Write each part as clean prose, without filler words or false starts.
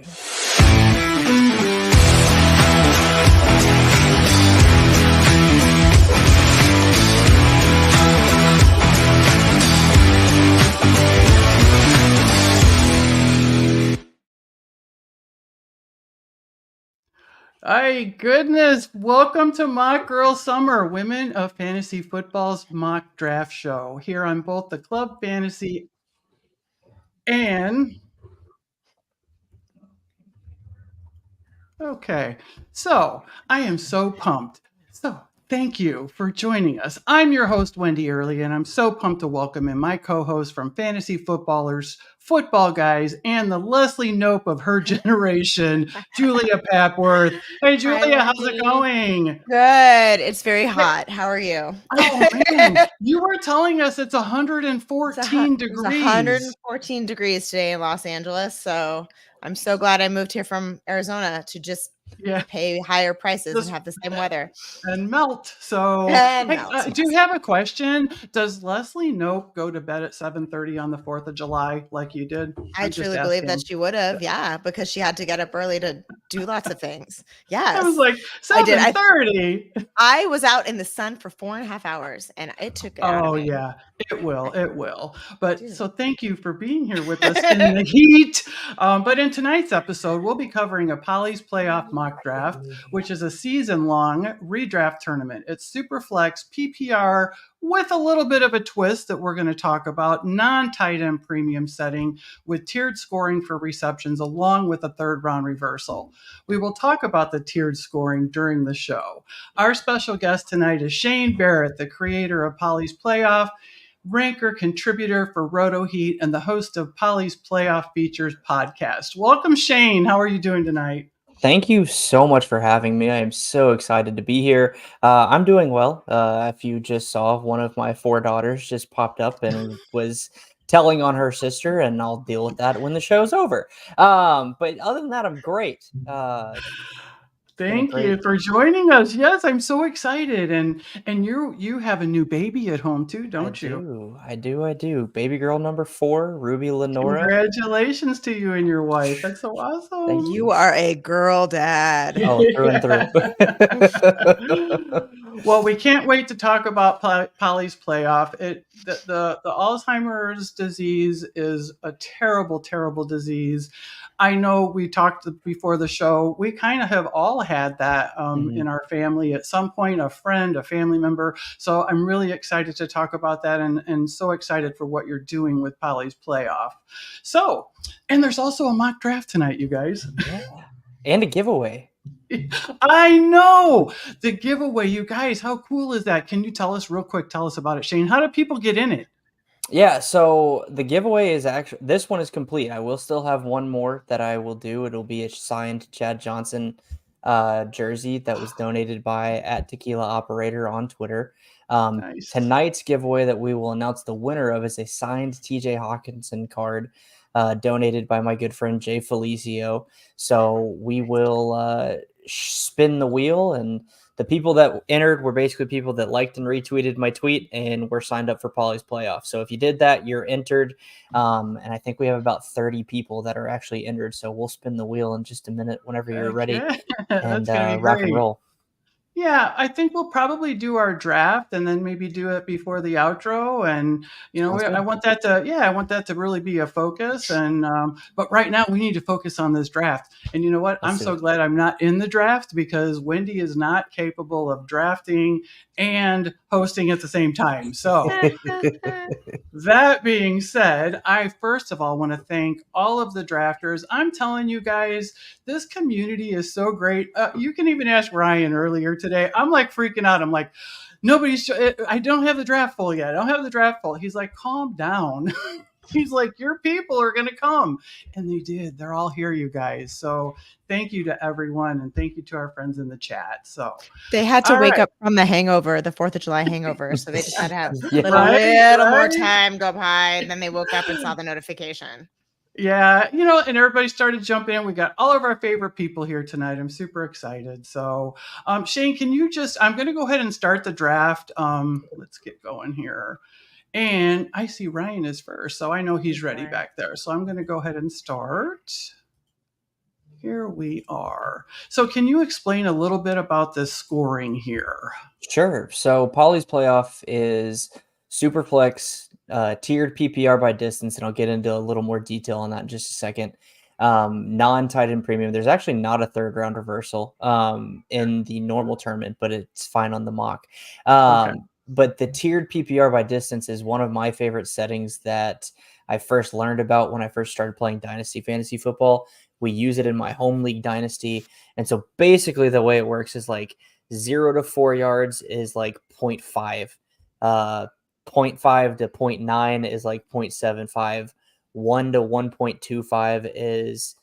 Footballguys. My goodness, welcome to Mock Girl Summer, Women of Fantasy Football's mock draft show, here on both the Club Fantasy and... Okay, so I am so pumped. So thank you for joining us. I'm your host, Wendi Earley, and I'm so pumped to welcome in my co-host from Fantasy Footballers, Footballguys, and the Leslie Knope of her generation, Julia Papworth. Hey, Julia, how's it going? Good. It's very hot. How are you? Oh, man. You were telling us it's 114 degrees. It's 114 degrees today in Los Angeles, so I'm so glad I moved here from Arizona to just pay higher prices and have the same weather. And melt. So, do you have a question? Does Leslie Knope go to bed at 7:30 on the 4th of July like you did? I truly believe that she would have, because she had to get up early to do lots of things. Yes. I was like, 7:30. I was out in the sun for 4.5 hours, and it took it out of me. Yeah, it will. But so thank you for being here with us in the heat. But in tonight's episode, we'll be covering a Polly's Playoff mock draft, which is a season-long redraft tournament. It's Superflex PPR with a little bit of a twist that we're going to talk about, non-tight end premium setting with tiered scoring for receptions along with a third round reversal. We will talk about the tiered scoring during the show. Our special guest tonight is Shane Barrett, the creator of Polly's Playoff, ranker, contributor for Roto Heat, and the host of Polly's Playoff Features podcast. Welcome, Shane. How are you doing tonight? Thank you so much for having me. I am so excited to be here. I'm doing well. If you just saw, one of my 4 daughters just popped up and was telling on her sister, and I'll deal with that when the show's over. But other than that, I'm great. Thank you for joining us. Yes, I'm so excited. And you have a new baby at home too, don't you? I do. Baby girl number 4, Ruby Lenora. Congratulations to you and your wife. That's so awesome. Thank you. You are a girl dad. Oh, through and through. Well, we can't wait to talk about Polly's Playoff. The Alzheimer's disease is a terrible, terrible disease. I know we talked before the show. We kind of have all had that in our family at some point, a friend, a family member. So I'm really excited to talk about that and so excited for what you're doing with Polly's Playoff. So, and there's also a mock draft tonight, you guys. Yeah. And a giveaway. I know the giveaway, you guys. How cool is that? Can you tell us real quick? Tell us about it, Shane. How do people get in it? Yeah, so the giveaway is actually, this one is complete. I will still have one more that I will do. It'll be a signed Chad Johnson jersey that was donated by @TequilaOperator on Twitter. Nice. Tonight's giveaway that we will announce the winner of is a signed TJ Hawkinson card donated by my good friend Jay Felicio. So we will spin the wheel, and the people that entered were basically people that liked and retweeted my tweet and were signed up for Polly's Playoff. So if you did that, you're entered. And I think we have about 30 people that are actually entered. So we'll spin the wheel in just a minute whenever you're ready and rock and roll. Yeah, I think we'll probably do our draft and then maybe do it before the outro. And, I want that to really be a focus. And, but right now we need to focus on this draft. And you know what? I'm so glad I'm not in the draft because Wendi is not capable of drafting and hosting at the same time. So that being said, I first of all want to thank all of the drafters. I'm telling you guys, this community is so great. You can even ask Ryan earlier today. I'm like freaking out. I'm like, I don't have the draft full yet. I don't have the draft full. He's like, calm down. He's like, your people are going to come. And they did. They're all here, you guys. So thank you to everyone. And thank you to our friends in the chat. So they had to wake up from the hangover, the 4th of July hangover. So they just had to have a little more time go by. And then they woke up and saw the notification. Yeah, and everybody started jumping in. We got all of our favorite people here tonight. I'm super excited. So, Shane, I'm going to go ahead and start the draft. Let's get going here. And I see Ryan is first, so I know he's ready back there. So I'm going to go ahead and start. Here we are. So can you explain a little bit about the scoring here? Sure. So Polly's Playoff is Superflex, tiered PPR by distance, and I'll get into a little more detail on that in just a second. Non-tight end premium. There's actually not a third round reversal in the normal tournament, but it's fine on the mock. But the tiered PPR by distance is one of my favorite settings that I first learned about when I first started playing Dynasty Fantasy Football. We use it in my home league Dynasty. And so basically the way it works is like 0 to 4 yards is like 0.5. 0.5 to 0.9 is like 0.75. 1 to 1.25 is,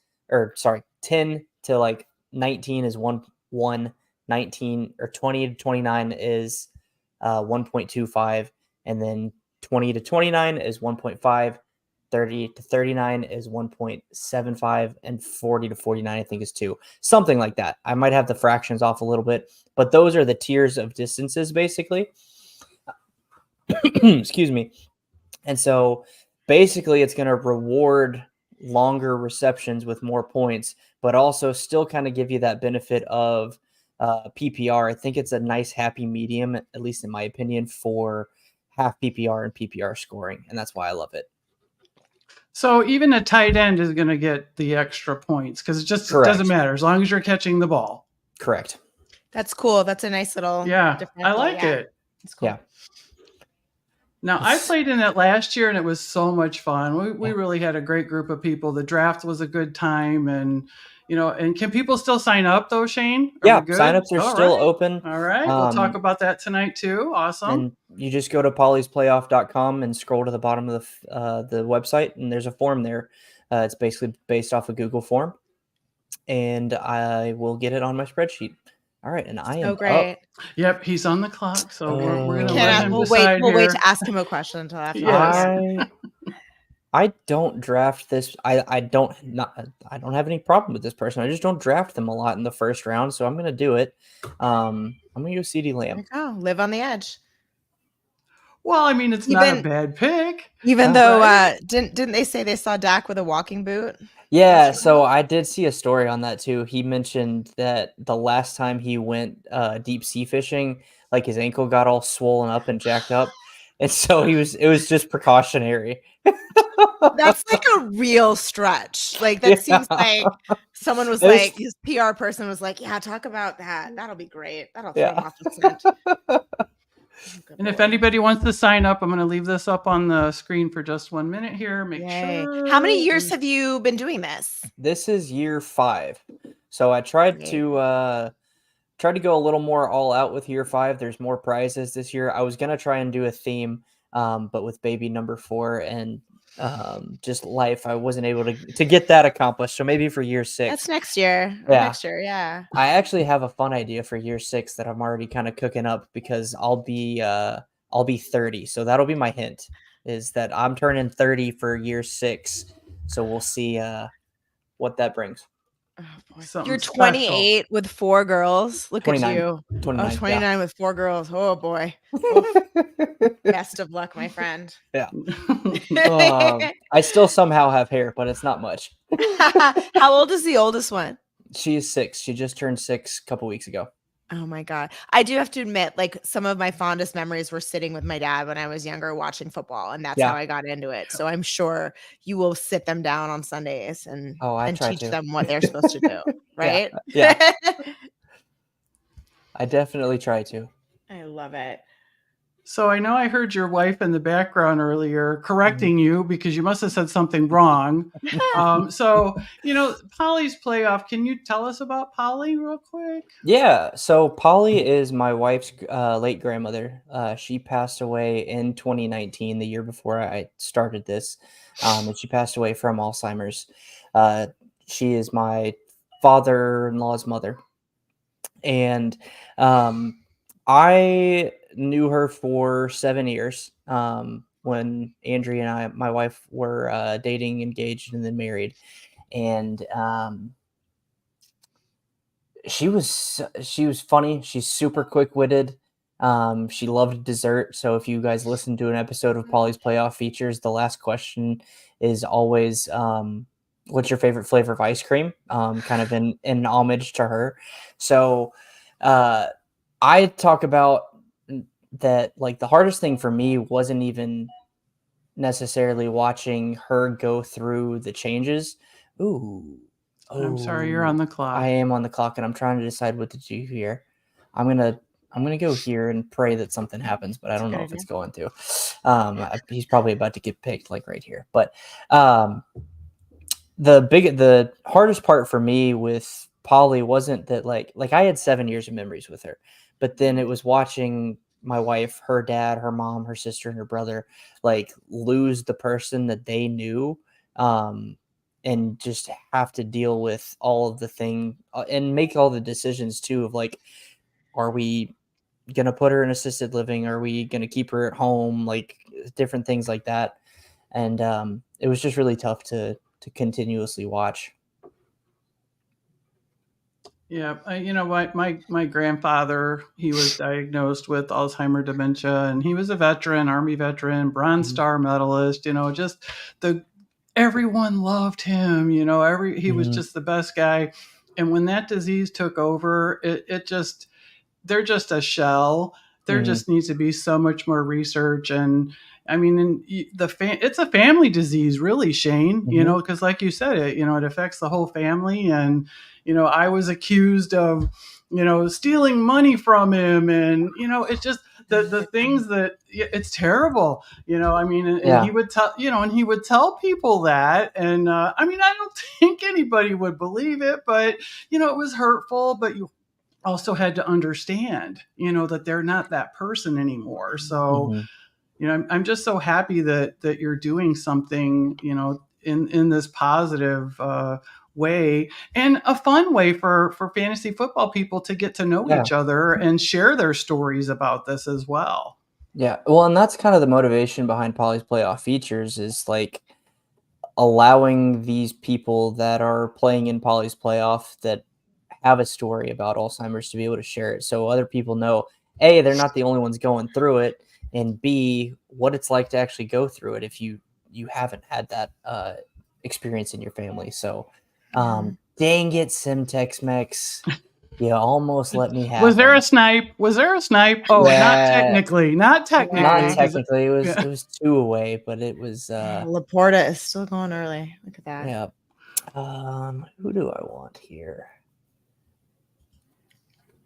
10 to like 19 is 1, 19 or 20 to 29 is 1.25, and then 20 to 29 is 1.5, 30 to 39 is 1.75, and 40 to 49 I think is 2, something like that. I might have the fractions off a little bit, but those are the tiers of distances basically. Excuse me. And so basically it's going to reward longer receptions with more points, but also still kind of give you that benefit of PPR. I think it's a nice happy medium, at least in my opinion, for half PPR and PPR scoring, and that's why I love it. So even a tight end is going to get the extra points because it just doesn't matter as long as you're catching the ball. Correct. That's cool. That's a nice little. I like it. It's cool. Yeah. Now, I played in it last year, and it was so much fun. We really had a great group of people. The draft was a good time, and and can people still sign up though, Shane? Signups are still open. All right, we'll talk about that tonight too. Awesome. And you just go to pollysplayoff.com and scroll to the bottom of the website, and there's a form there. It's basically based off a Google form, and I will get it on my spreadsheet. All right, and I am so great. Up. Yep, he's on the clock, so we're gonna let him decide. We'll wait to ask him a question until after. Yes. I don't draft this. I don't have any problem with this person. I just don't draft them a lot in the first round, so I'm going to do it. I'm going to go CeeDee Lamb. Live on the edge. Well, I mean, it's not a bad pick. Even though didn't they say they saw Dak with a walking boot? Yeah, so I did see a story on that too. He mentioned that the last time he went deep sea fishing, like his ankle got all swollen up and jacked up. And so it was just precautionary. That's like a real stretch. Like that seems like someone was like, his PR person was like, yeah, talk about that. That'll be great. That'll throw him off the scent. And if anybody wants to sign up, I'm going to leave this up on the screen for just 1 minute here. Make sure. How many years have you been doing this? This is year 5. So I tried to go a little more all out with year 5. There's more prizes this year. I was going to try and do a theme, but with baby number 4 and just life, I wasn't able to get that accomplished. So maybe for year 6. That's next year. Yeah. Next year, yeah. I actually have a fun idea for year 6 that I'm already kind of cooking up because I'll be 30. So that'll be my hint, is that I'm turning 30 for year 6. So we'll see what that brings. Oh, you're 28 with 4 girls. Look 29, at you. 29, 29 with 4 girls. Oh boy. Best of luck, my friend. Yeah. I still somehow have hair, but it's not much. How old is the oldest one? She is 6. She just turned 6 a couple weeks ago. Oh my God. I do have to admit, like, some of my fondest memories were sitting with my dad when I was younger watching football, and that's how I got into it. So I'm sure you will sit them down on Sundays and teach them what they're supposed to do, right? Yeah. I definitely try to. I love it. So I know I heard your wife in the background earlier correcting you because you must have said something wrong. So, Polly's Playoff, can you tell us about Polly real quick? Yeah. So Polly is my wife's late grandmother. She passed away in 2019, the year before I started this. And she passed away from Alzheimer's. She is my father-in-law's mother. And I knew her for 7 years when Andrea and I, my wife, were dating, engaged, and then married. And she was funny. She's super quick-witted. She loved dessert. So if you guys listen to an episode of Polly's Playoff Features, the last question is always what's your favorite flavor of ice cream? Kind of in homage to her. So I talk about that, like, the hardest thing for me wasn't even necessarily watching her go through the changes. I'm sorry, you're on the clock. I am on the clock, and I'm trying to decide what to do here. I'm gonna go here and pray that something happens, but I don't know if it's going to. He's probably about to get picked, like right here. But the hardest part for me with Polly wasn't that like I had 7 years of memories with her, but then it was watching my wife, her dad, her mom, her sister, and her brother like lose the person that they knew, and just have to deal with all of the thing and make all the decisions too of like, are we gonna put her in assisted living? Are we gonna keep her at home? Like different things like that. And it was just really tough to continuously watch. Yeah, my grandfather, he was diagnosed with Alzheimer's dementia, and he was a veteran, Army veteran, Bronze Star medalist. Everyone loved him. He was just the best guy. And when that disease took over, they're just a shell. There just needs to be so much more research. And I mean, it's a family disease, really, Shane, because like you said, it affects the whole family. And, I was accused of, stealing money from him. And, it's just the things that it's terrible, and he would tell, and he would tell people that. And I don't think anybody would believe it, but, it was hurtful. But you also had to understand, that they're not that person anymore. So, I'm just so happy that you're doing something, in this positive way, and a fun way for fantasy football people to get to know each other and share their stories about this as well. Yeah. Well, and that's kind of the motivation behind Polly's playoff features is like allowing these people that are playing in Polly's playoff that have a story about Alzheimer's to be able to share it. So other people know, A, they're not the only ones going through it, and B, what it's like to actually go through it if you haven't had that experience in your family. So dang it, Simtex Mex. You almost let me have Was there a snipe? Oh, yeah. Not technically. Not technically. It was 2 away, but it was Laporta is still going early. Look at that. Yeah. Who do I want here?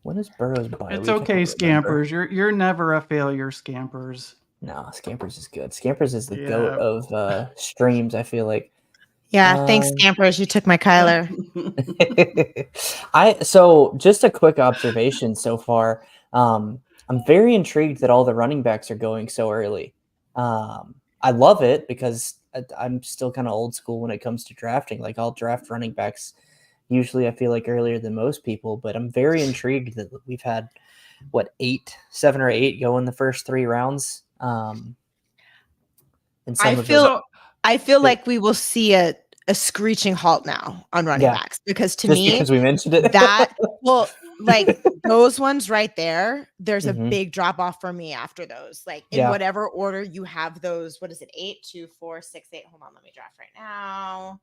When is Burrow's bye? It's okay, Scampers. You're never a failure, Scampers. No, Scampers is good. Scampers is the goat of streams, I feel like. Yeah, thanks, Scampers. You took my Kyler. So just a quick observation so far. I'm very intrigued that all the running backs are going so early. I love it because I'm still kind of old school when it comes to drafting. Like I'll draft running backs usually I feel like earlier than most people, but I'm very intrigued that we've had 7 or 8 go in the first 3 rounds. And I feel like we will see a screeching halt now on running backs because because we mentioned it, like those ones right there, there's a big drop off for me after those. Like in whatever order you have those, what is it? 8, 2, 4, 6, 8. Hold on, let me draft right now.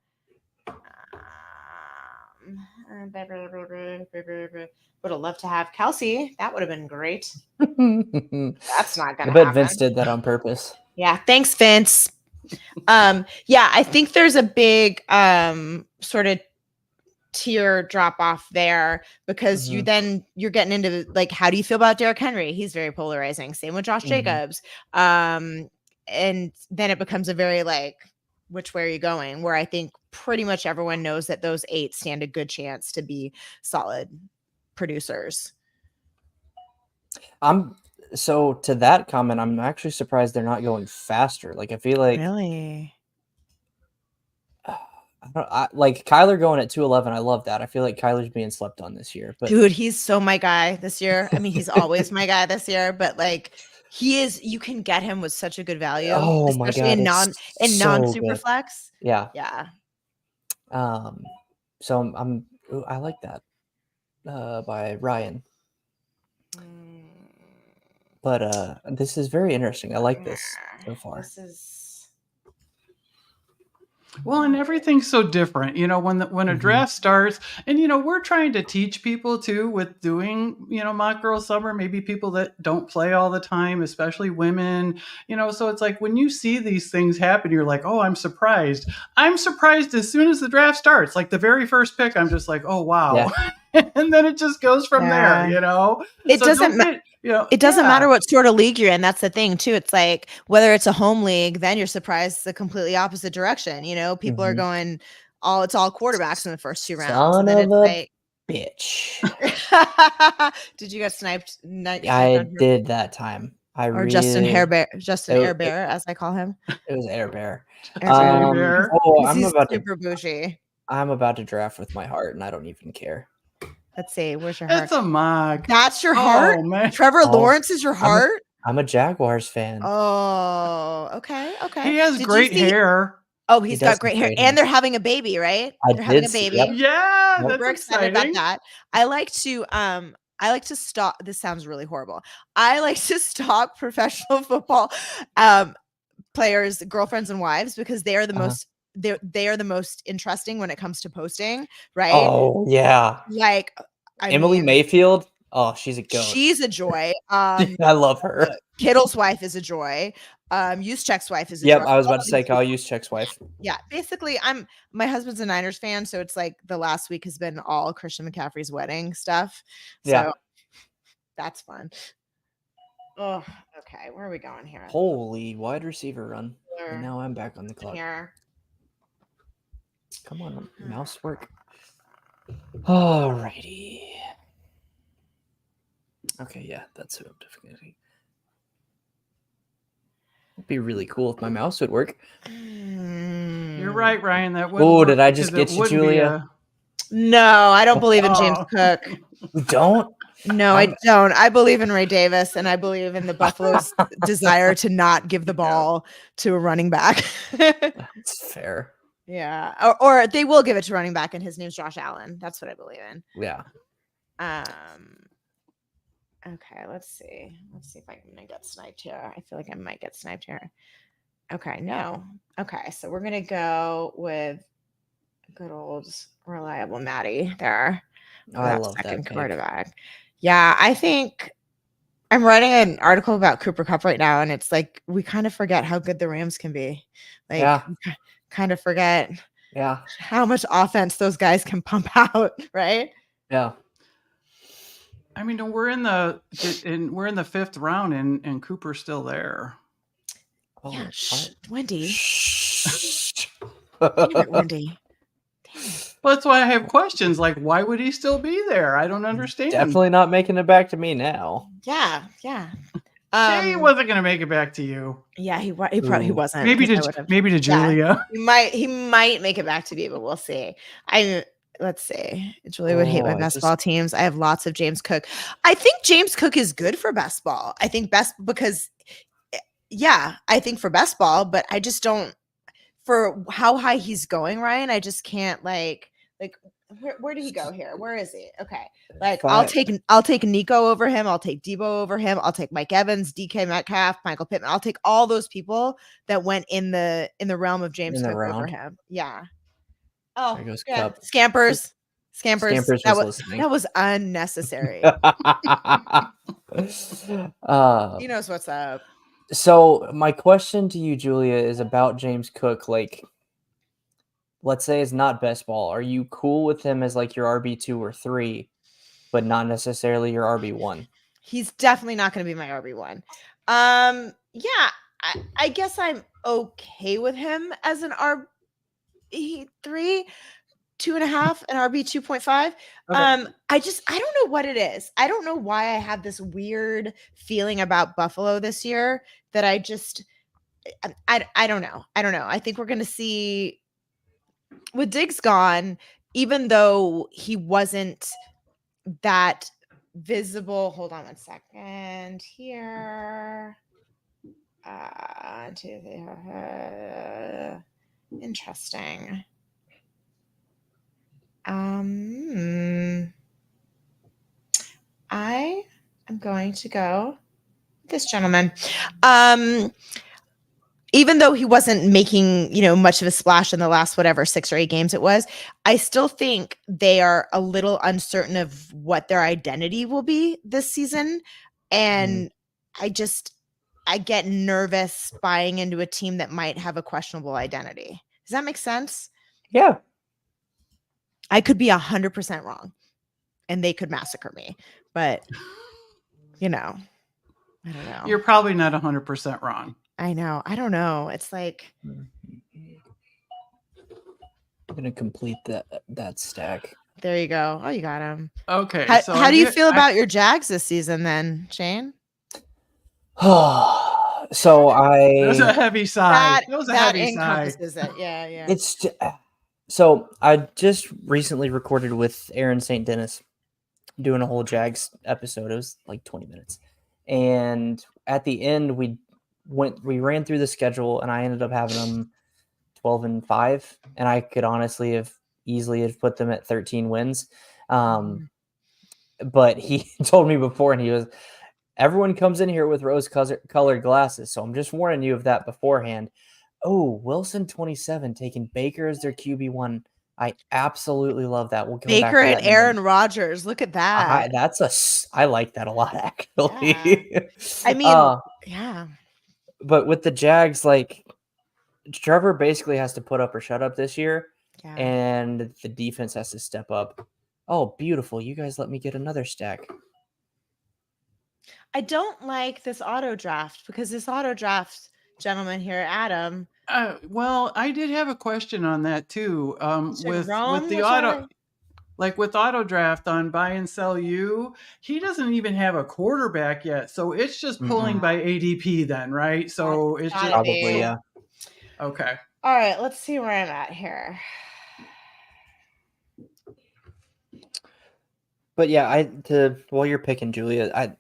Would have loved to have Kelsey. That would have been great. That's not gonna happen. I bet Vince did that on purpose. Yeah, thanks, Vince. I think there's a big sort of tier drop off there because you're getting into like, how do you feel about Derrick Henry? He's very polarizing. Same with Josh Jacobs. And then it becomes a very like, which way are you going? Where I think pretty much everyone knows that those 8 stand a good chance to be solid producers. So to that comment, I'm actually surprised they're not going faster. Like I feel like really, like Kyler going at 211. I love that. I feel like Kyler's being slept on this year. But dude, he's so my guy this year. I mean, he's always my guy this year, but like he is. You can get him with such a good value, especially in non Superflex. Yeah. So I like that by Ryan. But this is very interesting. I like this so far. Well, and everything's so different, when a draft starts, and we're trying to teach people too with doing, mock girl summer, maybe people that don't play all the time, especially women, so it's like when you see these things happen, you're like, oh, I'm surprised. I'm surprised as soon as the draft starts, like the very first pick, I'm just like, oh, wow. Yeah. And then it just goes from there, It doesn't it doesn't matter what sort of league you're in. That's the thing too. It's like whether it's a home league, then you're surprised the completely opposite direction. People are going it's all quarterbacks in the first 2 rounds. Son of a bitch. Did you get sniped? I did that time. Justin Air Bear, as I call him. It was Air Bear. He's super bougie. I'm about to draft with my heart, and I don't even care. Let's see. Where's your heart? It's a mock. That's your heart? Man. Trevor Lawrence is your heart? I'm a Jaguars fan. Oh, okay. He has great hair. Oh, he's got great hair. And they're having a baby, right? They're having a baby. Yep. Yeah, that's We're excited about that. I like to stalk. This sounds really horrible. I like to stalk professional football players' girlfriends and wives because they are the most they are the most interesting when it comes to posting, right? Oh yeah. Like Emily Mayfield. Oh, she's a goat. She's a joy. I love her. Kittle's wife is a joy. Juszczyk's wife is a joy. Yep, I was about to say Kyle Juszczyk's wife. Yeah, basically, my husband's a Niners fan, so it's like the last week has been all Christian McCaffrey's wedding stuff. So that's fun. Oh, okay. Where are we going here? Holy wide receiver run. And now I'm back on the clock. Here. Come on, mouse work. Alrighty. Okay, yeah, that's who I'm definitely. It'd be really cool if my mouse would work. You're right, Ryan. That would. Oh, did I just get you, Julia? No, I don't believe in James Cook. You don't? No, I don't. I believe in Ray Davis, and I believe in the Buffalo's desire to not give the ball to a running back. That's fair. Yeah, or they will give it to running back, and his name's Josh Allen. That's what I believe in. Yeah. Okay, let's see. Let's see if I'm gonna get sniped here. I feel like I might get sniped here. Okay, no. Okay, so we're gonna go with good old reliable Maddie there. Oh, I love that quarterback. Yeah, I think I'm writing an article about Cooper Kupp right now, and it's like we kind of forget how good the Rams can be. Like, kind of forget how much offense those guys can pump out, right? Yeah. I mean, we're in the 5th round, and Cooper's still there. Oh, yeah, Wendi. Damn it, Wendi. Well, that's why I have questions. Like, why would he still be there? I don't understand. Definitely not making it back to me now. Yeah. He wasn't going to make it back to you. Yeah, he probably wasn't. Maybe to Julia. He might make it back to me, but we'll see. Let's see. Julia would hate my best ball teams. I have lots of James Cook. I think James Cook is good for best ball. I think because I think for best ball, but I just don't for how high he's going, Ryan. I just can't like where did he go here? Where is he? Okay. Like I'll take Nico over him. I'll take Debo over him. I'll take Mike Evans, DK Metcalf, Michael Pittman. I'll take all those people that went in the realm of James Cook over him. Yeah. Oh, there goes Cup. Scampers. That was unnecessary. He knows what's up. So my question to you, Julia, is about James Cook. Like, let's say it's not best ball. Are you cool with him as like your RB2 or 3, but not necessarily your RB1? He's definitely not going to be my RB1. I guess I'm okay with him as an RB3, 2.5, and RB 2.5. Okay. I don't know what it is. I don't know why I have this weird feeling about Buffalo this year that I don't know. I think we're going to see with Diggs gone, even though he wasn't that visible. Hold on one second here. Interesting. I am going to go with this gentleman. even though he wasn't making, much of a splash in the last, 6 or 8 games it was, I still think they are a little uncertain of what their identity will be this season. And I get nervous buying into a team that might have a questionable identity. Does that make sense? Yeah. I could be 100% wrong and they could massacre me, but I don't know. You're probably not 100% wrong. I know. I don't know. It's like, I'm going to complete that stack. There you go. Oh, you got him. Okay. How do you feel about your Jags this season then, Shane? So That was a heavy sigh. That was a heavy sigh. It. Yeah. It's so I just recently recorded with Aaron St. Dennis doing a whole Jags episode. It was like 20 minutes. And at the end we ran through the schedule and I ended up having them 12-5, and I could honestly have easily put them at 13 wins. But he told me before, and he was, everyone comes in here with rose-colored glasses, so I'm just warning you of that beforehand. Oh, Wilson 27 taking Baker as their QB1. I absolutely love that. We'll come back to Baker that and Aaron Rodgers. Look at that. I like that a lot, actually. Yeah. I mean, yeah. But with the Jags, like, Trevor basically has to put up or shut up this year, and the defense has to step up. Oh, beautiful. You guys let me get another stack. I don't like this auto draft because this auto draft gentleman here, Adam. Well, I did have a question on that too. With the auto, like with auto draft on buy and sell you, he doesn't even have a quarterback yet. So it's just pulling by ADP then, right? So it's just probably, yeah. Okay. All right, let's see where I'm at here. But yeah, while you're picking Julia,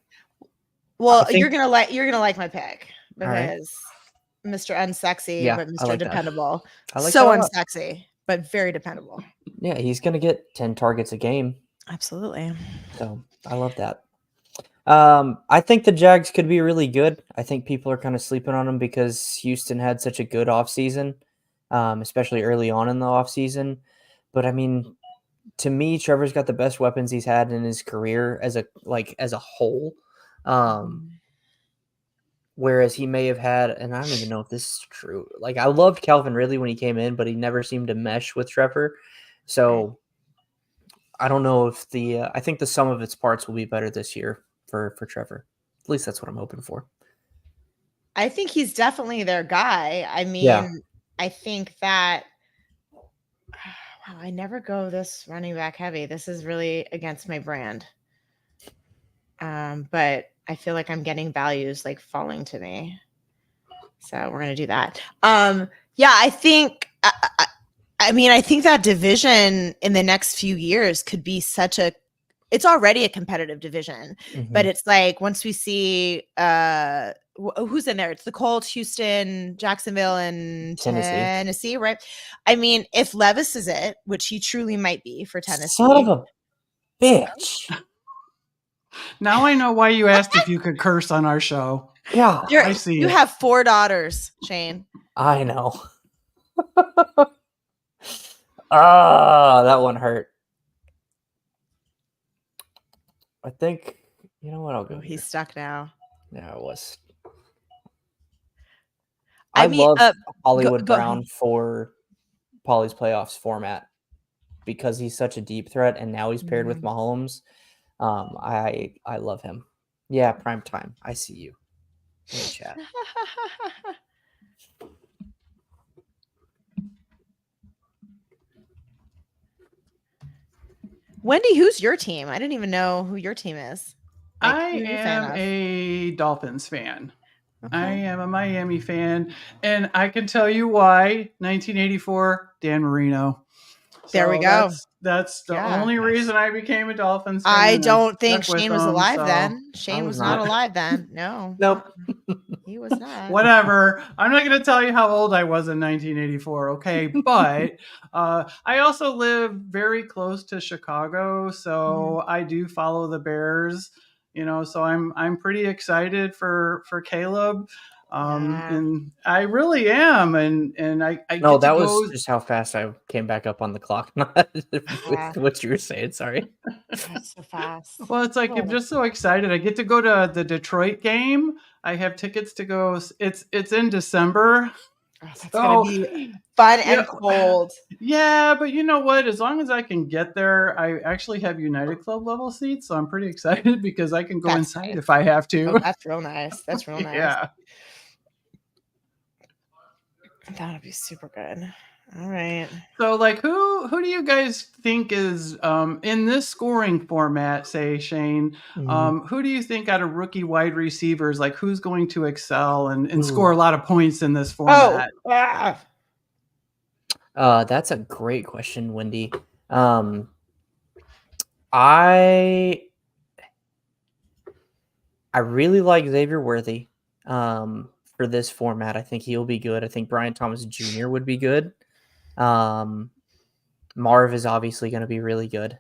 you're gonna like my pick because Mr. Unsexy, but Mr. like Dependable. Like so unsexy, but very dependable. Yeah, he's gonna get 10 targets a game. Absolutely. So I love that. I think the Jags could be really good. I think people are kind of sleeping on them because Houston had such a good offseason, especially early on in the offseason. But I mean, to me, Trevor's got the best weapons he's had in his career as a whole. Whereas he may have had, and I don't even know if this is true. Like, I loved Calvin Ridley when he came in, but he never seemed to mesh with Trevor. So I don't know if I think the sum of its parts will be better this year for Trevor. At least that's what I'm hoping for. I think he's definitely their guy. I mean, I think that, wow, I never go this running back heavy. This is really against my brand. But I feel like I'm getting values like falling to me. So we're going to do that. I think, I think that division in the next few years could be it's already a competitive division, but it's like, once we see, who's in there? It's the Colts, Houston, Jacksonville, and Tennessee, right? I mean, if Levis is it, which he truly might be for Tennessee. Son of a bitch. Now I know why you asked if you could curse on our show. Yeah, I see. You have 4 daughters, Shane. I know. That one hurt. I think, you know what, I'll go. He's stuck now. Yeah, it was. I love Hollywood Brown for Polly's playoffs format because he's such a deep threat, and now he's paired with Mahomes. I love him. Yeah, prime time. I see you in the chat. Wendi, who's your team? I didn't even know who your team is. I am a Dolphins fan. Okay. I am a Miami fan, and I can tell you why. 1984, Dan Marino. There we go. That's the only reason I became a Dolphins fan. I don't think Shane was alive then. Shane was not alive then. No. Nope. He was not. Whatever. I'm not going to tell you how old I was in 1984, okay? But I also live very close to Chicago, so I do follow the Bears. So I'm pretty excited for Caleb. And I really am. And I no, that was just how fast I came back up on the clock. Not with what you were saying. Sorry. That's so fast. Well, it's like I'm just so excited. I get to go to the Detroit game. I have tickets to go. It's in December. Oh, that's gonna be fun and cold. Yeah, but you know what? As long as I can get there, I actually have United Club level seats, so I'm pretty excited because I can go inside if I have to. Oh, that's real nice. That's real nice. Yeah. That would be super good. All right. So, like, who do you guys think is in this scoring format? Say, Shane, who do you think out of rookie wide receivers, like, who's going to excel and score a lot of points in this format? That's a great question, Wendy. I really like Xavier Worthy for this format. I think he'll be good. I think Brian Thomas Jr. would be good. Marv is obviously going to be really good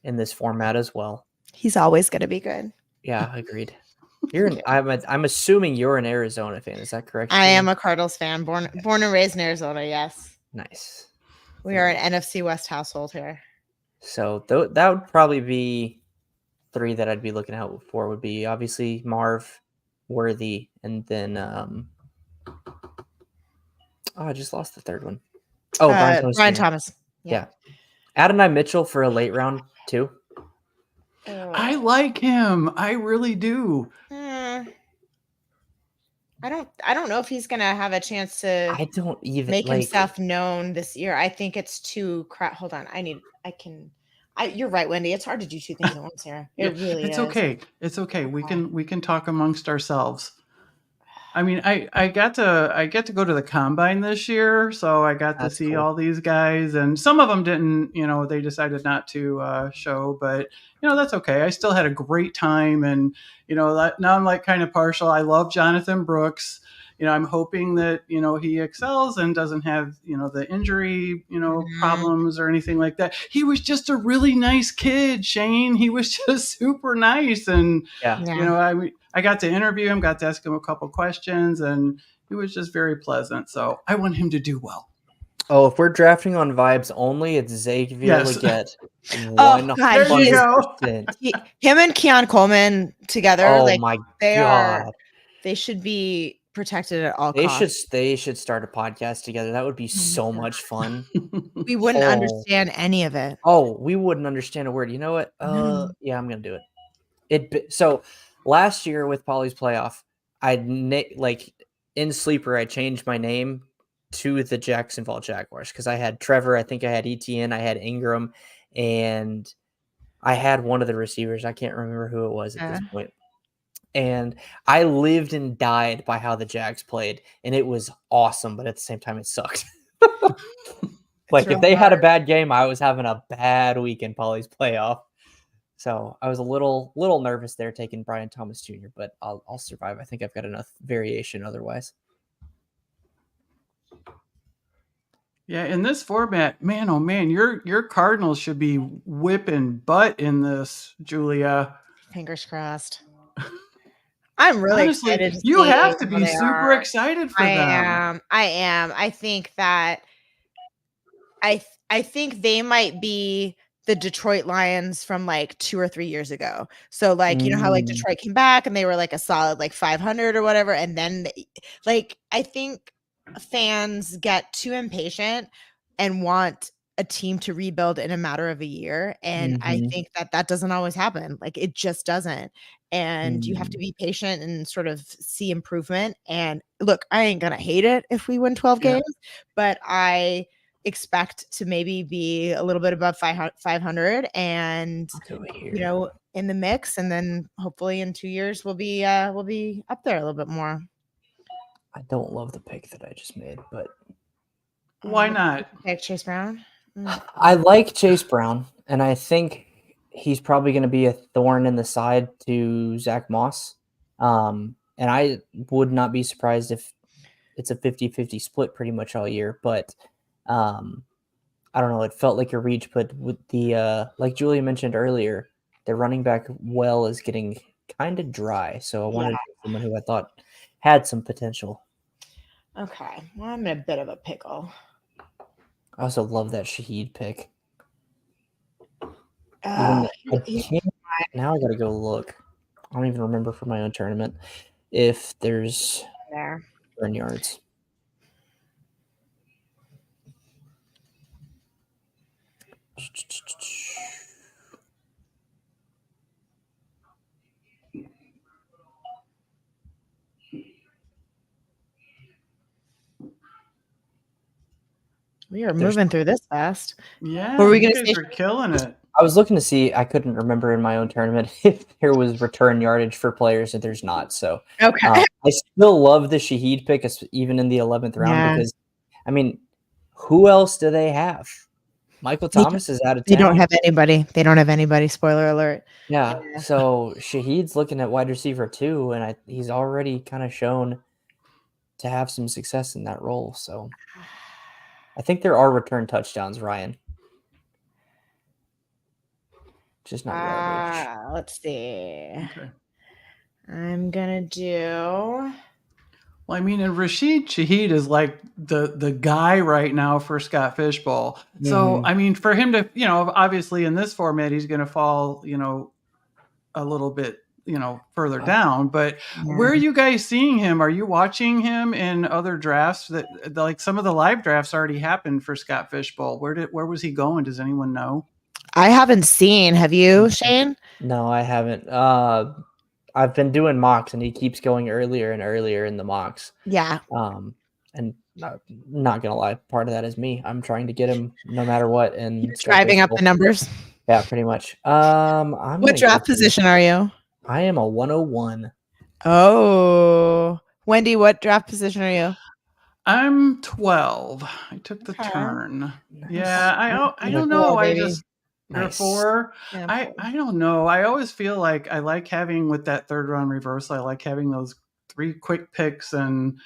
in this format as well. He's always going to be good. Yeah, agreed. I'm assuming you're an Arizona fan. Is that correct? I am a Cardinals fan, born and raised in Arizona. Yes. Nice. We are an NFC West household here. So that would probably be 3 that I'd be looking out for. Would be obviously Marv, Worthy, and then I just lost the third one. Oh, Brian Thomas. Yeah. Adonai Mitchell for a late round too. I like him. I really do. I don't know if he's gonna have a chance to. I don't even make himself known this year. I think it's too crap. Hold on. You're right, Wendy. It's hard to do 2 things at once here. It really is. It's okay. It's okay. We can talk amongst ourselves. I mean, I got to go to the combine this year, so I got to see all these guys, and some of them didn't. They decided not to show, but that's okay. I still had a great time, and now I'm like kind of partial. I love Jonathan Brooks. I'm hoping that he excels and doesn't have the injury problems or anything like that. He was just a really nice kid, Shane. He was just super nice, and I got to interview him, got to ask him a couple questions, and he was just very pleasant. So I want him to do well. Oh, if we're drafting on vibes only, it's Xavier Legette. 100%. Him and Keon Coleman together. Oh my God. They should be protected at all costs. They should start a podcast together. That would be so much fun. We wouldn't understand any of it. Oh, we wouldn't understand a word. You know what? Yeah, I'm gonna do it. So last year with Polly's playoff, in Sleeper, I changed my name to the Jacksonville Jaguars because I had Trevor, I think I had Etienne, I had Ingram, and I had one of the receivers. I can't remember who it was at this point. And I lived and died by how the Jags played, and it was awesome, but at the same time, it sucked. If they had a bad game, I was having a bad week in Polly's playoff. So I was a little nervous there taking Brian Thomas Jr., but I'll survive. I think I've got enough variation otherwise. Yeah, in this format, man, oh man, your Cardinals should be whipping butt in this, Julia. Fingers crossed. I'm really excited. You have to be super excited for them. I am. I think that I think they might be the Detroit Lions from 2 or 3 years ago. So how Detroit came back and they were a solid 500 or whatever, and then I think fans get too impatient and want a team to rebuild in a matter of a year, and I think that doesn't always happen. It just doesn't. And you have to be patient and sort of see improvement. And look, I ain't gonna hate it if we win 12 games, but I expect to maybe be a little bit above 500 and in the mix, and then hopefully in 2 years we'll be up there a little bit more. I don't love the pick that I just made, but why not? Pick Chase Brown. I like Chase Brown, and I think he's probably going to be a thorn in the side to Zach Moss. And I would not be surprised if it's a 50-50 split pretty much all year, but I don't know. It felt like a reach, but with the like Julia mentioned earlier, the running back well is getting kind of dry. So I wanted someone who I thought had some potential. Okay. Well, I'm in a bit of a pickle. I also love that Shaheed pick. Now I got to go look. I don't even remember for my own tournament if there's return yards. We are moving through this fast. Yeah, what were we you gonna guys say? are killing it. I was looking to see. I couldn't remember in my own tournament if there was return yardage for players, and there's not. So okay, I still love the Shaheed pick, even in the 11th round, because I mean, who else do they have? Michael Thomas is out of town. They don't have anybody. They don't have anybody. Spoiler alert. Yeah. So Shaheed's looking at wide receiver 2, and he's already kind of shown to have some success in that role. So I think there are return touchdowns, Ryan. Just not yardage. Let's see. Okay. I'm gonna do. Well, I mean, and Rashid Shaheed is like the guy right now for Scott Fishbowl. So, I mean, for him to, obviously in this format, he's going to fall, a little bit, further down. But where are you guys seeing him? Are you watching him in other drafts that, like, some of the live drafts already happened for Scott Fishbowl? Where was he going? Does anyone know? I haven't seen. Have you, Shane? No, I haven't. I've been doing mocks, and he keeps going earlier and earlier in the mocks. Yeah. And not gonna lie, part of that is me. I'm trying to get him no matter what. And you're driving up the numbers. Yeah, pretty much. What draft position are you? I am a 101. Oh, Wendi, what draft position are you? I'm 12. I took the turn. Nice. Yeah, I don't know. You're 4. Yeah, I don't know. I always feel like I like having with that third round reversal. I like having those 3 quick picks, and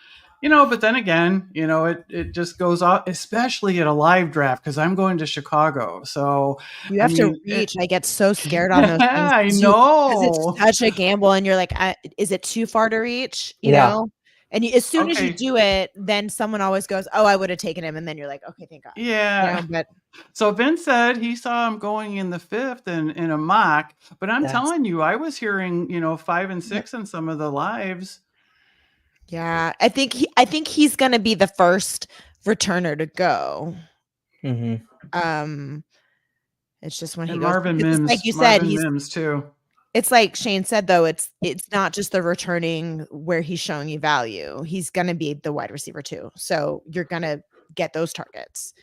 but then again, it just goes off, especially at a live draft, because I'm going to Chicago. So you have to reach. I get so scared on those things. I know. It's such a gamble, and you're like, is it too far to reach? You know? And as soon as you do it, then someone always goes, "Oh, I would have taken him," and then you're like, "Okay, thank God." Yeah. But so Vince said he saw him going in the 5th in a mock, but I'm telling you, I was hearing 5 and 6 in some of the lives. Yeah, I think he's going to be the first returner to go. Mm-hmm. It's just when he goes. Marvin Mims, like you said, he's Mims too. It's like Shane said, though, it's not just the returning where he's showing you value. He's going to be the wide receiver too. So you're going to get those targets.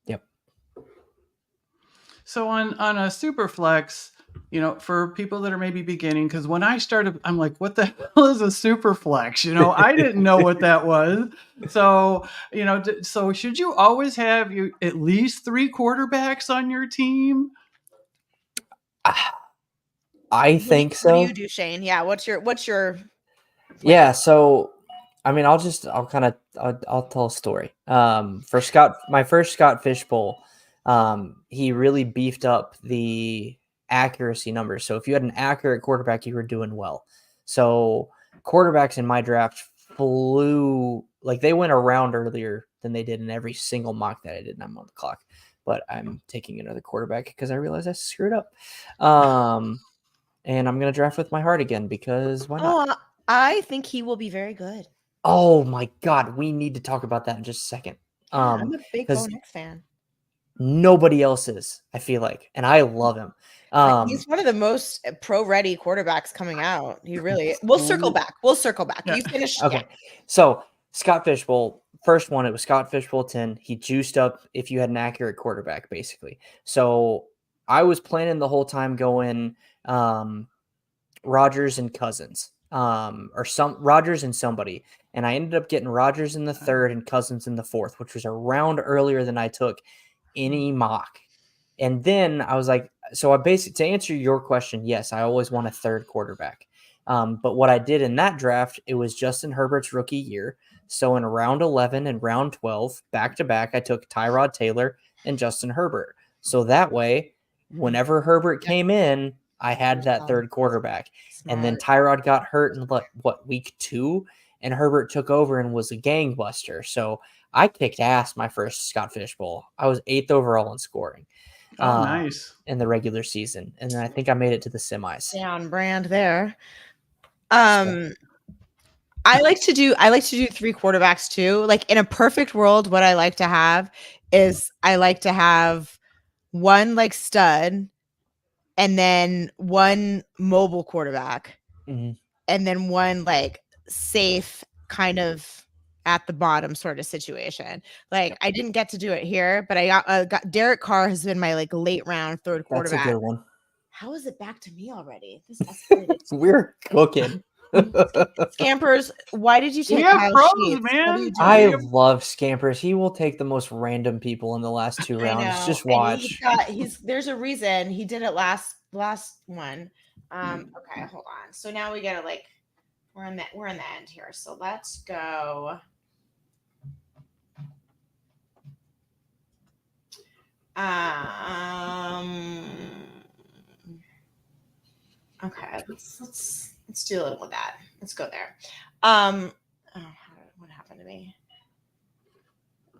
Yep. So on a Superflex, for people that are maybe beginning, because when I started, I'm like, what the hell is a Superflex? I didn't know what that was. So, so should you always have at least 3 quarterbacks on your team? I think so. What do you do, Shane? Yeah. What's your Yeah. So, I mean, I'll tell a story. For my first Scott Fishbowl, he really beefed up the accuracy numbers. So if you had an accurate quarterback, you were doing well. So quarterbacks in my draft flew, like, they went around earlier than they did in every single mock that I did, and I'm on the clock. But I'm taking another quarterback because I realized I screwed up. And I'm going to draft with my heart again, because why not? Oh, I think he will be very good. Oh, my God. We need to talk about that in just a second. I'm a big Bo Nix fan. Nobody else is, I feel like. And I love him. He's one of the most pro-ready quarterbacks coming out. He really is. We'll circle back. Yeah. You finish. Okay. Yeah. So Scott Fishbowl, first one, it was Scott Fishbowl 10. He juiced up if you had an accurate quarterback, basically. So I was planning the whole time going Rodgers and Cousins, or Rodgers and somebody. And I ended up getting Rodgers in the 3rd and Cousins in the 4th, which was a round earlier than I took any mock. And then I was like, so to answer your question, yes, I always want a 3rd quarterback. But what I did in that draft, it was Justin Herbert's rookie year. So in round 11 and round 12, back to back, I took Tyrod Taylor and Justin Herbert. So that way, whenever Herbert came in, I had that third quarterback. Smart. And then Tyrod got hurt in week 2, and Herbert took over and was a gangbuster. So I kicked ass my first Scott Fish Bowl. I was 8th overall in scoring. Oh, nice. In the regular season. And then I think I made it to the semis. Down brand there. I like to do 3 quarterbacks too. Like in a perfect world, what I like to have is I like to have one like stud and then one mobile quarterback and then one like safe kind of at the bottom sort of situation. Like I didn't get to do it here, but I got Derek Carr has been my like late round third quarterback. That's a good one. How is it back to me already? This escalated. We're cooking. Scampers, why did you take Kyle Sheets? Man. I love Scampers. He will take the most random people in the last 2 rounds. Just watch. There's a reason he did it last one. Okay, hold on. So now we gotta like we're in the end here. So let's go. Okay, let's do a little of that. Let's go there. What happened to me?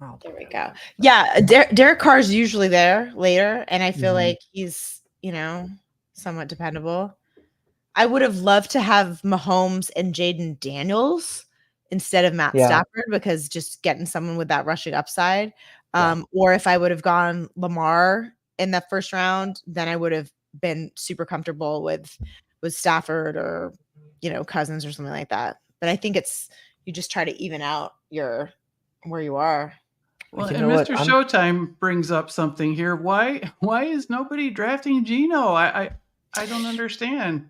Oh, there we go. Yeah, Derek Carr is usually there later, and I feel like he's, somewhat dependable. I would have loved to have Mahomes and Jaden Daniels instead of Matt Stafford, because just getting someone with that rushing upside. Or if I would have gone Lamar in that first round, then I would have been super comfortable with Stafford or Cousins or something like that. But I think you just try to even out where you are. Well, and Mr. Showtime brings up something here. Why is nobody drafting Geno? I don't understand.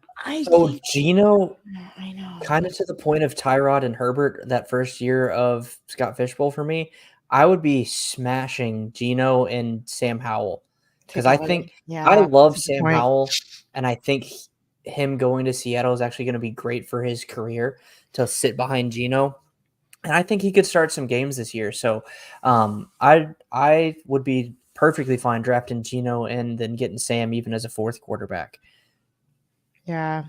Geno, I know, kind of to the point of Tyrod and Herbert that first year of Scott Fish Bowl for me, I would be smashing Geno and Sam Howell. Because I think I love Sam Howell, and I think him going to Seattle is actually going to be great for his career to sit behind Geno. And I think he could start some games this year. So I would be perfectly fine drafting Geno and then getting Sam even as a 4th quarterback. Yeah.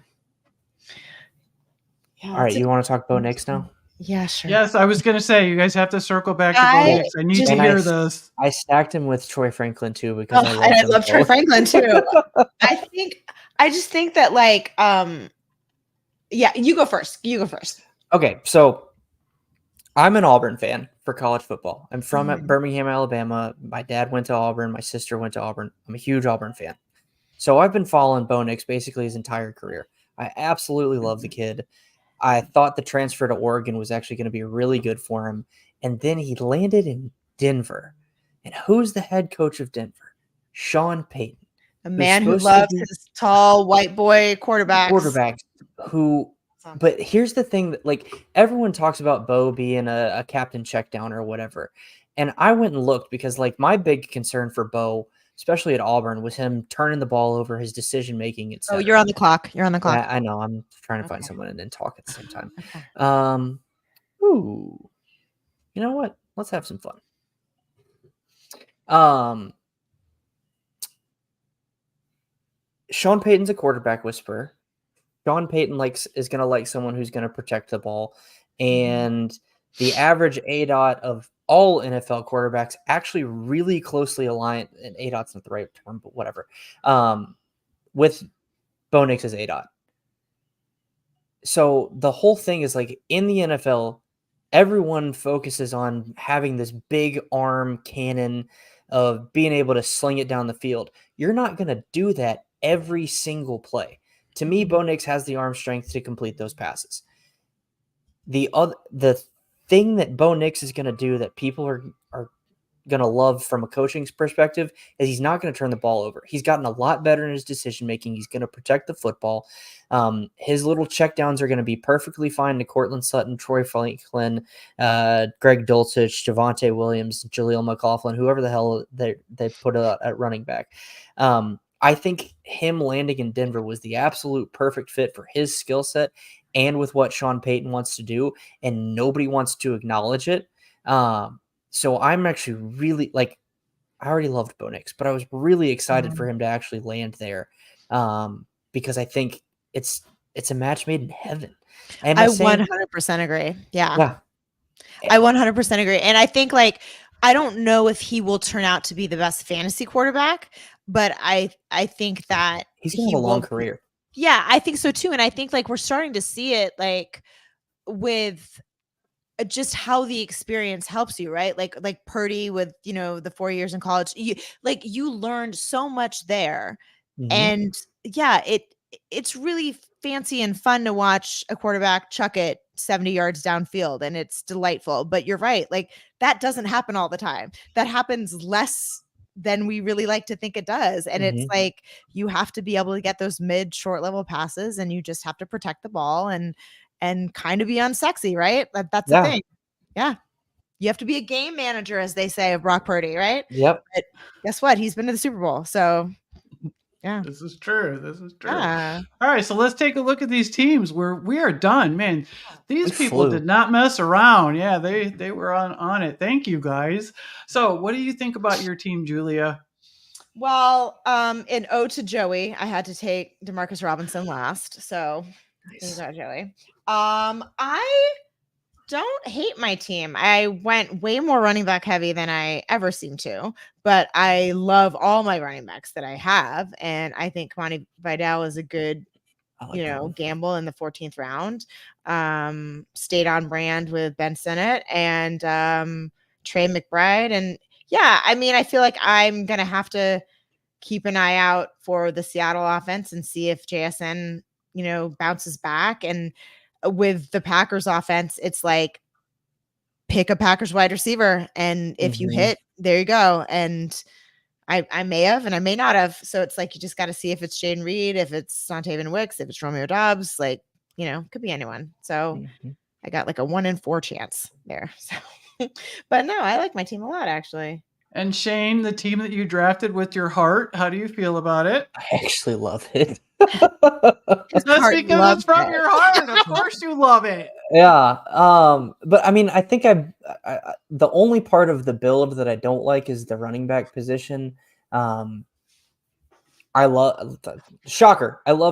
All right, you want to talk Bo Nix now? Yeah, sure. Yes, I was going to say, you guys have to circle back to Bo Nix. I need to hear this. I stacked him with Troy Franklin too because I love Troy Franklin too. I just think that like, you go first. Okay, so I'm an Auburn fan for college football. I'm from Birmingham, Alabama. My dad went to Auburn. My sister went to Auburn. I'm a huge Auburn fan. So I've been following Bo Nix basically his entire career. I absolutely love the kid. I thought the transfer to Oregon was actually going to be really good for him. And then he landed in Denver. And who's the head coach of Denver? Sean Payton. A man who loves his tall white boy quarterbacks. But here's the thing that like everyone talks about Bo being a captain check down or whatever. And I went and looked because like my big concern for Bo, especially at Auburn, was him turning the ball over, his decision making, etc. Oh, you're on the clock. Yeah, I know. I'm trying to find someone and then talk at the same time. Okay. Ooh. You know what? Let's have some fun. Sean Payton's a quarterback whisperer. Sean Payton is going to like someone who's going to protect the ball. And the average ADOT of all NFL quarterbacks actually really closely aligned, and ADOT's not the right term, but whatever, with Bo Nix's ADOT. So the whole thing is like in the NFL, everyone focuses on having this big arm cannon of being able to sling it down the field. You're not going to do that every single play. To me, Bo Nix has the arm strength to complete those passes. The thing that Bo Nix is going to do that people are going to love from a coaching perspective is he's not going to turn the ball over. He's gotten a lot better in his decision making. He's going to protect the football. His little checkdowns are going to be perfectly fine to Cortland Sutton, Troy Franklin, Greg Dulcich, Javonte Williams, Jaleel McLaughlin, whoever the hell they put at running back. I think him landing in Denver was the absolute perfect fit for his skill set and with what Sean Payton wants to do, and nobody wants to acknowledge it. So I'm actually really I already loved Bo Nix, but I was really excited for him to actually land there. because I think it's a match made in heaven. I 100% agree. Yeah. I 100% agree. And I think I don't know if he will turn out to be the best fantasy quarterback, but I think that he's going to have a long career. Yeah, I think so too. And I think we're starting to see it with just how the experience helps you, right? Like Purdy with, the 4 years in college, you learned so much there. Mm-hmm. And yeah, it's really fancy and fun to watch a quarterback chuck it 70 yards downfield, and it's delightful. But you're right. That doesn't happen all the time. That happens less than we really like to think it does. And it's you have to be able to get those short level passes, and you just have to protect the ball and kind of be unsexy, right? That's the thing. Yeah. You have to be a game manager, as they say, of Brock Purdy, right? Yep. But guess what? He's been to the Super Bowl. So yeah. This is true. Yeah. All right, so let's take a look at these teams. We are done, man. These people did not mess around. Yeah, they were on it. Thank you, guys. So, what do you think about your team, Julia? Well, in ode to Joey, I had to take Demarcus Robinson last. So, nice. There's Joey. I don't hate my team. I went way more running back heavy than I ever seem to, but I love all my running backs that I have. And I think Kamani Vidal is a good, gamble in the 14th round. Stayed on brand with Ben Sinnott and Trey McBride. And yeah, I mean, I feel like I'm going to have to keep an eye out for the Seattle offense and see if JSN, bounces back. And with the Packers offense, it's pick a Packers wide receiver. And if you hit, there you go. And I may have, and I may not have. So it's you just got to see if it's Jaden Reed, if it's Sontavian Wicks, if it's Romeo Doubs, could be anyone. So I got a 1 in 4 chance there. So, but no, I like my team a lot, actually. And Shane, the team that you drafted with your heart, how do you feel about it? I actually love it. That's because it's from your heart. Of course you love it. Yeah. But I mean, I think the only part of the build that I don't like is the running back position. I love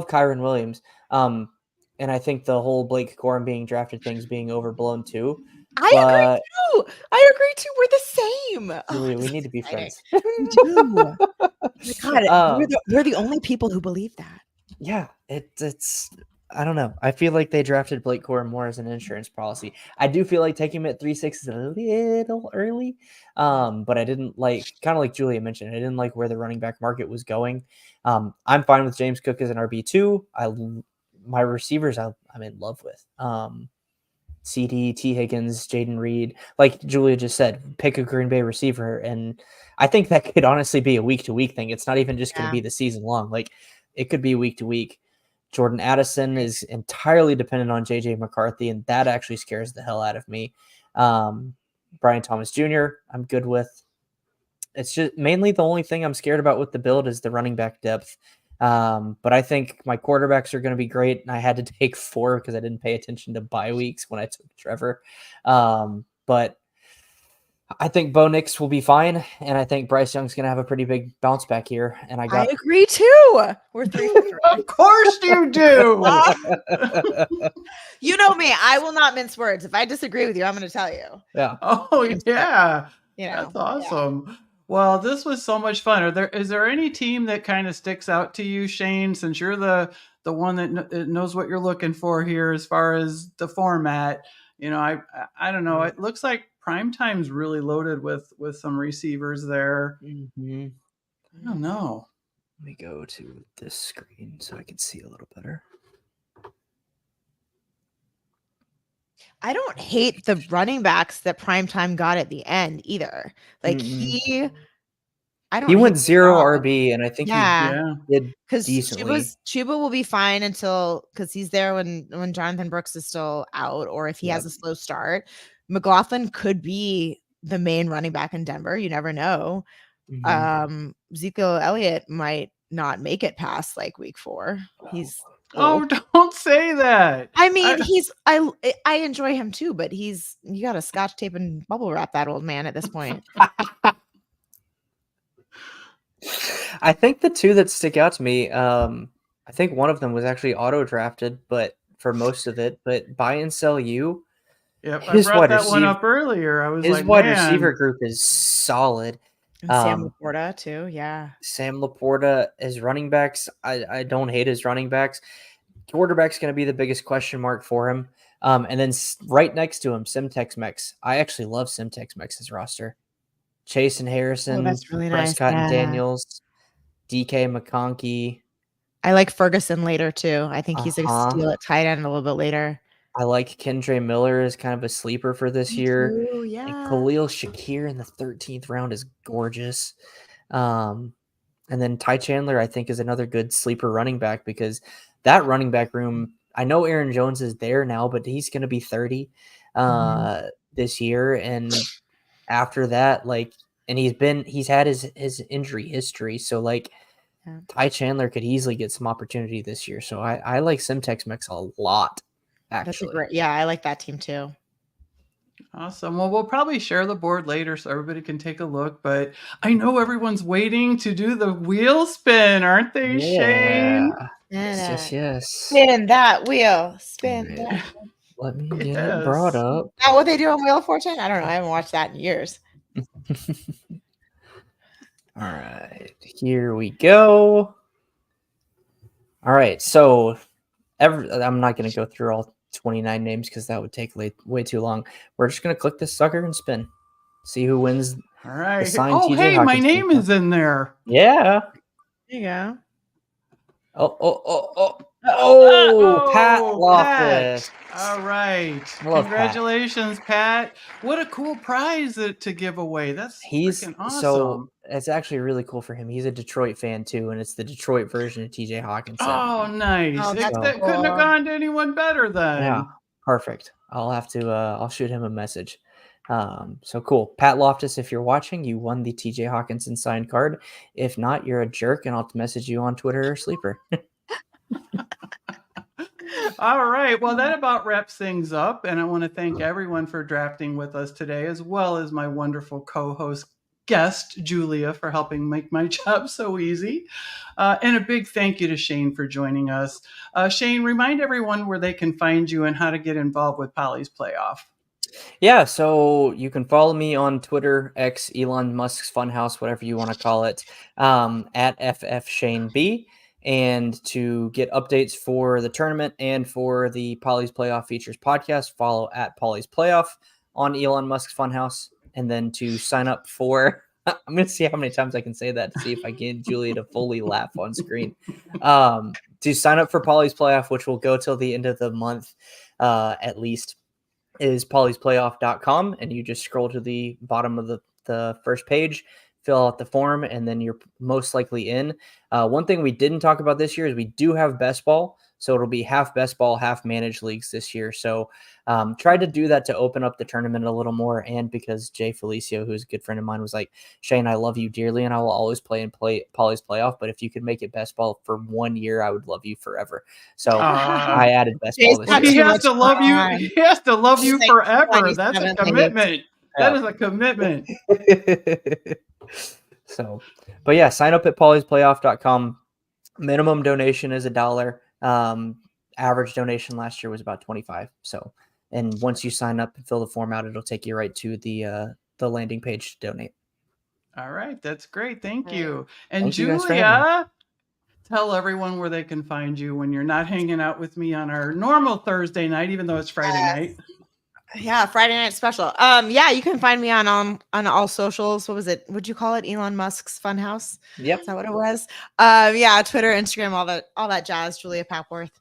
Kyren Williams. And I think the whole Blake Corum being drafted thing's being overblown too. I agree too. We're the same. Julia, we need to be friends. We do. God, we're the only people who believe that. Yeah, it's I don't know. I feel like they drafted Blake Corum more as an insurance policy. I do feel like taking him at 3.6 is a little early. But I didn't kind of like Julia mentioned, I didn't like where the running back market was going. I'm fine with James Cook as an RB2. My receivers I'm in love with. CD, T. Higgins, Jaden Reed, like Julia just said, pick a Green Bay receiver. And I think that could honestly be a week-to-week thing. It's not even just going to be the season long. It could be week-to-week. Jordan Addison is entirely dependent on J.J. McCarthy, and that actually scares the hell out of me. Brian Thomas Jr., I'm good with. It's just mainly the only thing I'm scared about with the build is the running back depth. But I think my quarterbacks are going to be great. And I had to take 4 because I didn't pay attention to bye weeks when I took Trevor. But I think Bo Nix will be fine. And I think Bryce Young's going to have a pretty big bounce back here. And I agree too. We're 3 for 3. Of course you do. You know me. I will not mince words. If I disagree with you, I'm going to tell you. Yeah. Oh, yeah. That's awesome. Yeah. Well, this was so much fun. Is there any team that kind of sticks out to you, Shane, since you're the one that knows what you're looking for here as far as the format? I don't know. It looks like Primetime's really loaded with some receivers there. Mm-hmm. I don't know. Let me go to this screen so I can see a little better. I don't hate the running backs that Primetime got at the end either. He went 0 RB, and I think he did decently. Chuba will be fine because he's there when Jonathan Brooks is still out, or if he has a slow start. McLaughlin could be the main running back in Denver. You never know. Mm-hmm. Ezekiel Elliott might not make it past week 4. He's don't say that. I mean, I enjoy him too, but you got to scotch tape and bubble wrap that old man at this point. I think the two that stick out to me, I think one of them was actually auto drafted, but for most of it. But buy and sell you. Yep, I brought that one up earlier. I was his like, wide man. receiver group is solid. And Sam Laporta too, yeah. Sam Laporta, his running backs, I don't hate his running backs. Quarterback's going to be the biggest question mark for him. And then right next to him, Simtex Mex. I actually love Simtex Mex's roster. Chase and Harrison, that's really Prescott nice. and Daniels, DK McConkey. I like Ferguson later too. I think he's a steal at tight end a little bit later. I like Kendre Miller as kind of a sleeper for this year. Too, yeah. And Khalil Shakir in the 13th round is gorgeous. And then Ty Chandler, I think, is another good sleeper running back because that running back room, I know Aaron Jones is there now, but he's going to be 30 this year. And after that, and he's had his injury history. So Ty Chandler could easily get some opportunity this year. So I like Simtex Mix a lot. Actually, I like that team too. Awesome. Well, we'll probably share the board later so everybody can take a look. But I know everyone's waiting to do the wheel spin, aren't they, Shane? Yes. Spin that wheel. Spin that. Let me get it brought up. Now, what they do on Wheel of Fortune? I don't know. I haven't watched that in years. All right, here we go. All right, so I'm not going to go through all 29 names because that would take way too long. We're just going to click this sucker and spin. See who wins. All right. Oh, hey, Hawkins my name is in there. Yeah. There you go. Pat Loftus. All right. Congratulations, Pat. What a cool prize to give away. That's freaking awesome. So it's actually really cool for him. He's a Detroit fan too, and it's the Detroit version of TJ Hawkinson. Oh, nice. That couldn't have gone to anyone better then. Yeah, perfect. I'll have to I'll shoot him a message. So cool. Pat Loftus, if you're watching, you won the TJ Hawkinson signed card. If not, you're a jerk, and I'll message you on Twitter or Sleeper. All right. Well, that about wraps things up. And I want to thank everyone for drafting with us today, as well as my wonderful co-host guest, Julia, for helping make my job so easy. And a big thank you to Shane for joining us. Shane, remind everyone where they can find you and how to get involved with Polly's Playoff. Yeah, so you can follow me on Twitter, X, Elon Musk's Funhouse, whatever you want to call it, at FFShaneB. And to get updates for the tournament and for the Polly's Playoff Features podcast, follow at Polly's Playoff on Elon Musk's Funhouse. And then to sign up for, I'm going to see how many times I can say that to see if I get Julia to fully laugh on screen. To sign up for Polly's Playoff, which will go till the end of the month at least, is pollysplayoff.com. And you just scroll to the bottom of the first page, fill out the form, and then you're most likely in. One thing we didn't talk about this year is we do have best ball. So it'll be half best ball, half managed leagues this year. So tried to do that to open up the tournament a little more. And because Jay Felicio, who's a good friend of mine, was like, Shane, I love you dearly, and I will always play Polly's Playoff. But if you could make it best ball for 1 year, I would love you forever. So I added best ball this year. He has to love you. He has to love you forever. That's a commitment. That is a commitment. So, but yeah, sign up at pollysplayoff.com. Minimum donation is $1. Average donation last year was about 25. So, and once you sign up and fill the form out, it'll take you right to the landing page to donate. All right, that's great. Thank you. And Julia, tell everyone where they can find you when you're not hanging out with me on our normal Thursday night, even though it's Friday night. Yeah, Friday night special. Yeah, you can find me on all socials. What was it? Would you call it Elon Musk's Funhouse? Yep. Is that what it was? Yeah, Twitter, Instagram, all that jazz. Julia Papworth.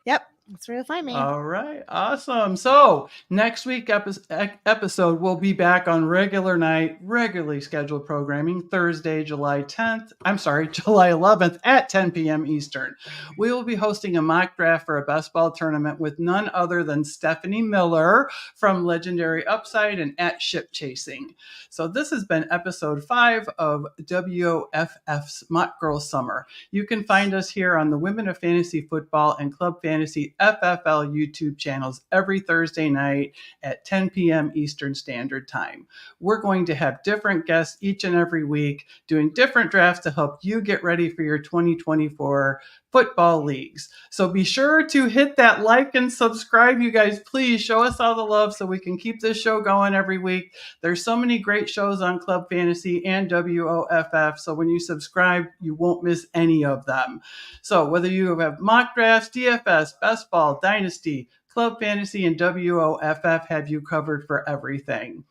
Yep, that's where you'll find me. All right, awesome. So next week episode, we'll be back on regularly scheduled programming, Thursday, July 11th at 10 p.m. Eastern. We will be hosting a mock draft for a best ball tournament with none other than Stephanie Miller from Legendary Upside and at Ship Chasing. So this has been episode 5 of WOFF's Mock Girl Summer. You can find us here on the Women of Fantasy Football and Club Fantasy FFL YouTube channels every Thursday night at 10 p.m. Eastern Standard Time. We're going to have different guests each and every week doing different drafts to help you get ready for your 2024 football leagues. So be sure to hit that like and subscribe. You guys, please show us all the love so we can keep this show going every week. There's so many great shows on Club Fantasy and WOFF. So when you subscribe, you won't miss any of them. So whether you have mock drafts, DFS, best ball, dynasty, Club Fantasy, and WOFF have you covered for everything.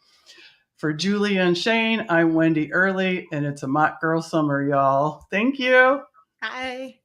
For Julia and Shane, I'm Wendi Earley, and it's a mock girl summer, y'all. Thank you. Bye.